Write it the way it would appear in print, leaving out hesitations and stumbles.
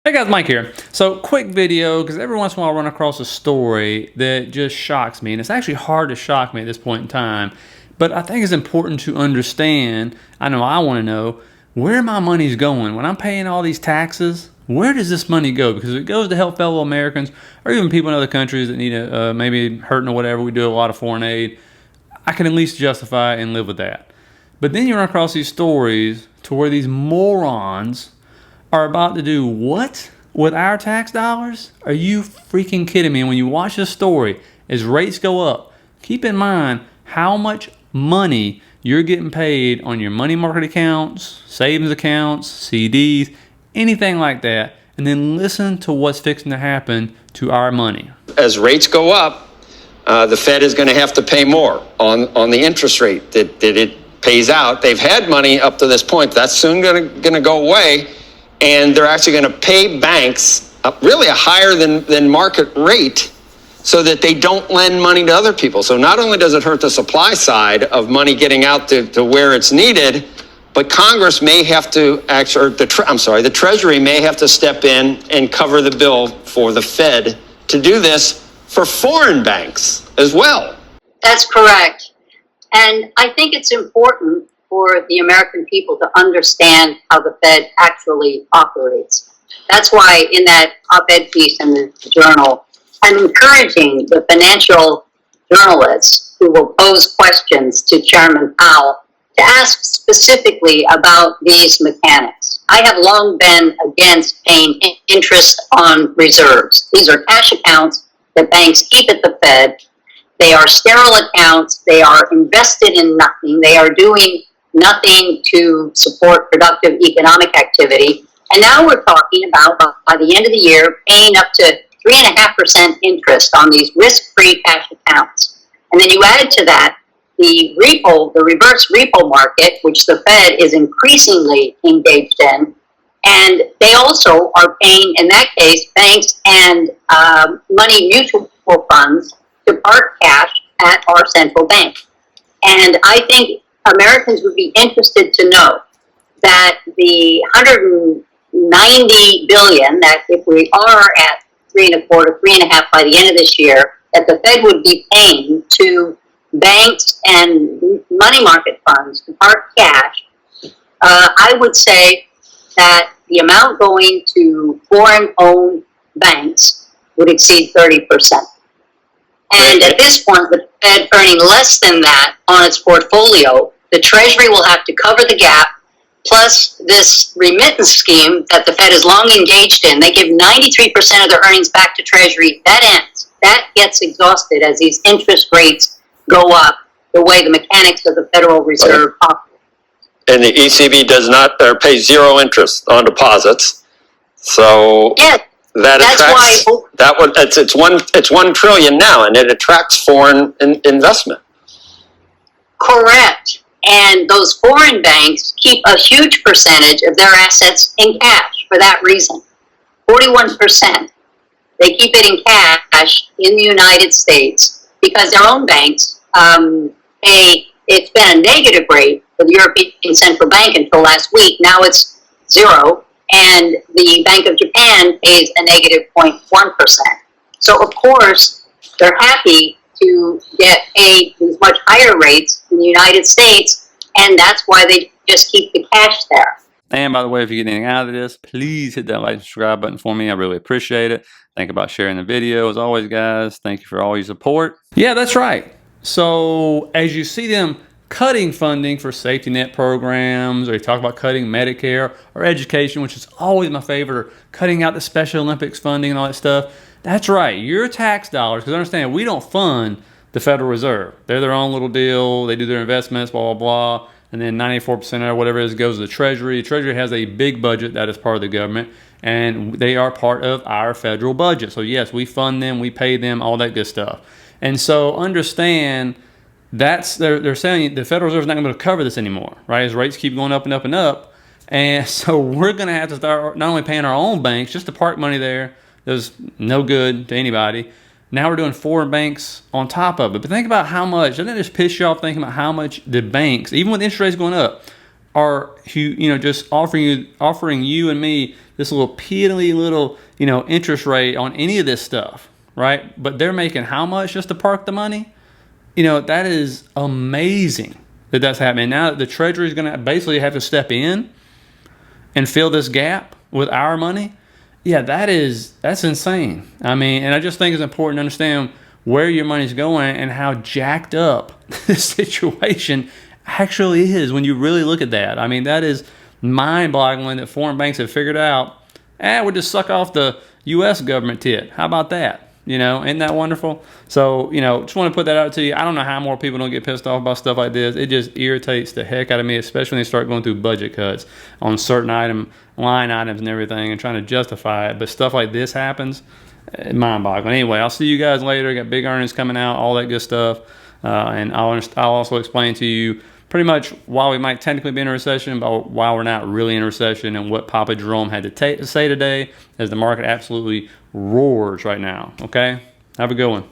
Hey guys, Mike here. So quick video, because every once in a while I run across a story that just shocks me, and it's actually hard to shock me at this point in time, but I think it's important to understand. I know I want to know where my money's going. When I'm paying all these taxes, where does this money go? Because it goes to help fellow Americans or even people in other countries that need maybe hurting or whatever. We do a lot of foreign aid. I can at least justify and live with that. But then you run across these stories to where these morons are about to do what with our tax dollars? Are you freaking kidding me? And when you watch this story, as rates go up, keep in mind how much money you're getting paid on your money market accounts, savings accounts, CDs, anything like that, and then listen to what's fixing to happen to our money. As rates go up, the Fed is going to have to pay more on the interest rate that it pays out. They've had money up to this point. That's soon going to go away. And they're actually going to pay banks really a higher than market rate so that they don't lend money to other people. So not only does it hurt the supply side of money getting out to where it's needed, but Congress may have to the Treasury may have to step in and cover the bill for the Fed to do this for foreign banks as well. That's correct. And I think it's important for the American people to understand how the Fed actually operates. That's why in that op-ed piece in the Journal, I'm encouraging the financial journalists who will pose questions to Chairman Powell to ask specifically about these mechanics. I have long been against paying interest on reserves. These are cash accounts that banks keep at the Fed. They are sterile accounts. They are invested in nothing. They are doing nothing to support productive economic activity. And now we're talking about, by the end of the year, paying up to 3.5% interest on these risk-free cash accounts. And then you add to that the reverse repo market, which the Fed is increasingly engaged in. And they also are paying, in that case, banks and money mutual funds to park cash at our central bank. And I think Americans would be interested to know that the 190 billion, that if we are at 3.25, 3.5 by the end of this year, that the Fed would be paying to banks and money market funds to park cash. I would say that the amount going to foreign-owned banks would exceed 30%. And at this point, the Fed earning less than that on its portfolio, the Treasury will have to cover the gap, plus this remittance scheme that the Fed is long engaged in. They give 93% of their earnings back to Treasury. That ends. That gets exhausted as these interest rates go up, the way the mechanics of the Federal Reserve operate. And the ECB does not pay zero interest on deposits. So yes. That attracts it's $1 trillion now, and it attracts foreign investment. Correct. And those foreign banks keep a huge percentage of their assets in cash for that reason. 41%. They keep it in cash in the United States because their own banks pay. It's been a negative rate for the European Central Bank until last week. Now it's 0. And the Bank of Japan pays a negative 0.1%. So, of course, they're happy to get paid these much higher rates in the United States, and that's why they just keep the cash there. And by the way, if you get anything out of this, please hit that like and subscribe button for me. I really appreciate it. Think about sharing the video. As always, guys, thank you for all your support. Yeah, that's right. So, as you see them cutting funding for safety net programs, or you talk about cutting Medicare or education, which is always my favorite, or cutting out the Special Olympics funding and all that stuff. That's right, your tax dollars, because understand, we don't fund the Federal Reserve. They're their own little deal. They do their investments, blah, blah, blah, and then 94% or whatever it is goes to the Treasury. The Treasury has a big budget that is part of the government, and they are part of our federal budget. So yes, we fund them, we pay them, all that good stuff. And so understand, they're saying the Federal Reserve is not going to be able to cover this anymore, right? As rates keep going up and up and up. And so we're going to have to start not only paying our own banks, just to park money there, there's no good to anybody. Now we're doing foreign banks on top of it. But think about how much, doesn't that just piss you off thinking about how much the banks, even with interest rates going up, are, just offering you and me this little piddly little, interest rate on any of this stuff, right? But they're making how much just to park the money? That is amazing that that's happening. Now the Treasury is going to basically have to step in and fill this gap with our money. Yeah, that's insane. I mean, and I just think it's important to understand where your money's going and how jacked up this situation actually is when you really look at that. I mean, that is mind-boggling that foreign banks have figured out, we'll just suck off the U.S. government tit. How about that? Isn't that wonderful? So, just want to put that out to you. I don't know how more people don't get pissed off about stuff like this. It just irritates the heck out of me, especially when they start going through budget cuts on certain line items and everything and trying to justify it. But stuff like this happens, mind-boggling. Anyway, I'll see you guys later. Got big earnings coming out, all that good stuff. And I'll also explain to you pretty much why we might technically be in a recession, but why we're not really in a recession, and what Papa Jerome had to say today as the market absolutely roars right now. Okay? Have a good one.